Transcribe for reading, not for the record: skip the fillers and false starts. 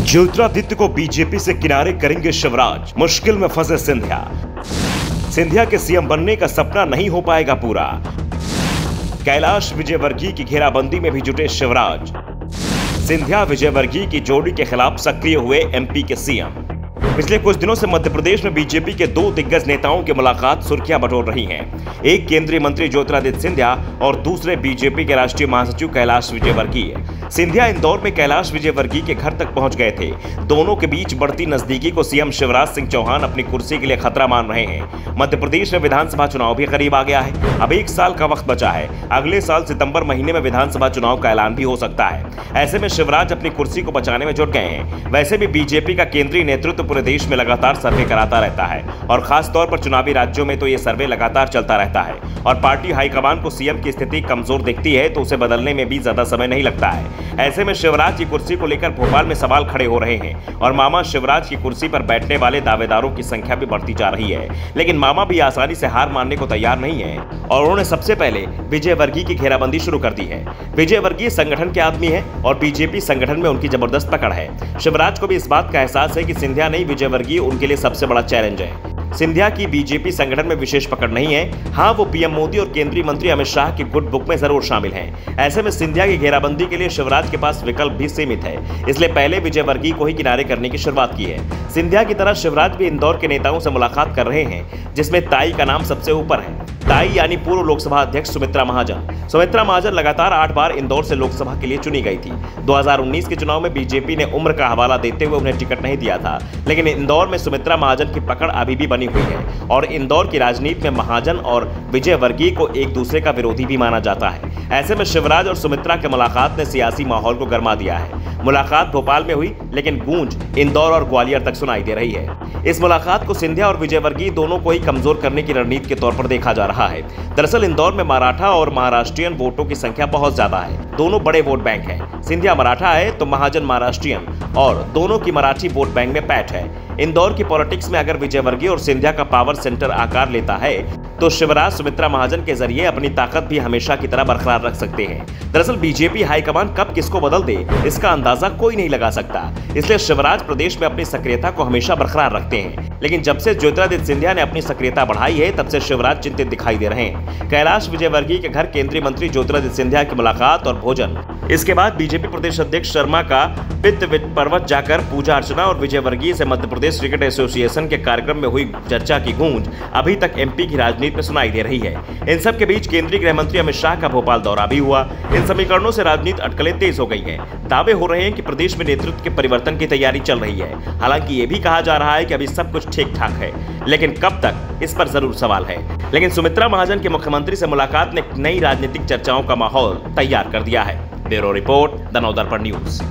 ज्योतिरादित्य को बीजेपी से किनारे करेंगे शिवराज, मुश्किल में फंसे सिंधिया। सिंधिया के सीएम बनने का सपना नहीं हो पाएगा पूरा। कैलाश विजयवर्गीय की घेराबंदी में भी जुटे शिवराज। सिंधिया विजयवर्गीय की जोड़ी के खिलाफ सक्रिय हुए एमपी के सीएम। पिछले कुछ दिनों से मध्य प्रदेश में बीजेपी के दो दिग्गज नेताओं की मुलाकात सुर्खियां बटोर रही हैं। एक केंद्रीय मंत्री ज्योतिरादित्य सिंधिया और दूसरे बीजेपी के राष्ट्रीय महासचिव कैलाश विजयवर्गीय। सिंधिया इंदौर में कैलाश विजयवर्गीय के घर तक पहुंच गए थे। दोनों के बीच बढ़ती नजदीकी को सीएम शिवराज सिंह चौहान अपनी कुर्सी के लिए खतरा मान रहे हैं। मध्य प्रदेश में विधानसभा चुनाव भी करीब आ गया है। अब 1 साल का वक्त बचा है। अगले साल सितंबर महीने में विधानसभा चुनाव का ऐलान भी हो सकता है। ऐसे में शिवराज अपनी कुर्सी को बचाने में जुट गए हैं। वैसे भी बीजेपी का केंद्रीय नेतृत्व पूरे देश में लगातार सर्वे कराता रहता है और खास तौर पर चुनावी राज्यों में तो ये सर्वे लगातार चलता रहता है और पार्टी हाईकमान को सीएम की स्थिति कमजोर दिखती है तो उसे बदलने में भी ज्यादा समय नहीं लगता है। ऐसे में शिवराज की कुर्सी को लेकर भोपाल में सवाल खड़े हो रहे हैं और मामा शिवराज की कुर्सी पर बैठने वाले दावेदारों की संख्या भी बढ़ती जा रही है। लेकिन मामा भी आसानी से हार मानने को तैयार नहीं है और उन्होंने सबसे पहले विजयवर्गीय की घेराबंदी शुरू कर दी है। विजयवर्गीय संगठन के आदमी है और बीजेपी संगठन में उनकी जबरदस्त पकड़ है। शिवराज को भी इस बात का एहसास है कि सिंधिया नहीं विजयवर्गीय उनके लिए सबसे बड़ा चैलेंज है। सिंधिया की बीजेपी संगठन में विशेष पकड़ नहीं है। हाँ, वो पीएम मोदी और केंद्रीय मंत्री अमित शाह की गुड बुक में जरूर शामिल हैं। ऐसे में सिंधिया की घेराबंदी के लिए शिवराज के पास विकल्प भी सीमित है, इसलिए पहले विजयवर्गीय को ही किनारे करने की शुरुआत की है। सिंधिया की तरह शिवराज भी इंदौर के नेताओं से मुलाकात कर रहे हैं, जिसमें ताई का नाम सबसे ऊपर है। ताई यानी पूर्व लोकसभा अध्यक्ष सुमित्रा महाजन। सुमित्रा महाजन लगातार 8 बार इंदौर से लोकसभा के लिए चुनी गई थी। 2019 के चुनाव में बीजेपी ने उम्र का हवाला देते हुए उन्हें टिकट नहीं दिया था, लेकिन इंदौर में सुमित्रा महाजन की पकड़ अभी भी बनी हुई है और इंदौर की राजनीति में महाजन और विजयवर्गीय को एक दूसरे का विरोधी भी माना जाता है। ऐसे में शिवराज और सुमित्रा के मुलाकात ने सियासी माहौल को गर्मा दिया है। मुलाकात भोपाल में हुई, लेकिन गूंज इंदौर और ग्वालियर तक सुनाई दे रही है। इस मुलाकात को सिंधिया और विजयवर्गीय दोनों को ही कमजोर करने की रणनीति के तौर पर देखा जा रहा है। दरअसल इंदौर में मराठा और महाराष्ट्रियन वोटों की संख्या बहुत ज्यादा है। दोनों बड़े वोट बैंक हैं। सिंधिया मराठा है तो महाजन महाराष्ट्रियन और दोनों की मराठी वोट बैंक में पैठ है। इंदौर की पॉलिटिक्स में अगर विजयवर्गीय और सिंधिया का पावर सेंटर आकार लेता है तो शिवराज सुमित्रा महाजन के जरिए अपनी ताकत भी हमेशा की तरह बरकरार रख सकते हैं। दरअसल बीजेपी हाईकमान कब किसको बदल दे इसका अंदाजा कोई नहीं लगा सकता, इसलिए शिवराज प्रदेश में अपनी सक्रियता को हमेशा बरकरार रखते हैं। लेकिन जब से ज्योतिरादित्य सिंधिया ने अपनी सक्रियता बढ़ाई है तब से शिवराज चिंतित दिखाई दे रहे हैं। कैलाश विजयवर्गीय के घर केंद्रीय मंत्री ज्योतिरादित्य सिंधिया की मुलाकात और भोजन, इसके बाद बीजेपी प्रदेश अध्यक्ष शर्मा का पित्त पर्वत जाकर पूजा अर्चना और विजयवर्गीय से मध्य प्रदेश क्रिकेट एसोसिएशन के कार्यक्रम में हुई चर्चा की गूंज अभी तक एमपी की राजनीति में सुनाई दे रही है। इन सब के बीच केंद्रीय गृह मंत्री अमित शाह का भोपाल दौरा भी हुआ। इन समीकरणों से राजनीति अटकलें तेज हो गई हैं। दावे हो रहे हैं कि प्रदेश में नेतृत्व के परिवर्तन की तैयारी चल रही है। हालांकि ये भी कहा जा रहा है कि अभी सब कुछ ठीक ठाक है, लेकिन कब तक, इस पर जरूर सवाल है। लेकिन सुमित्रा महाजन के मुख्यमंत्री से मुलाकात ने नई राजनीतिक चर्चाओं का माहौल तैयार कर दिया है। Bureau report, the Navdarpan news.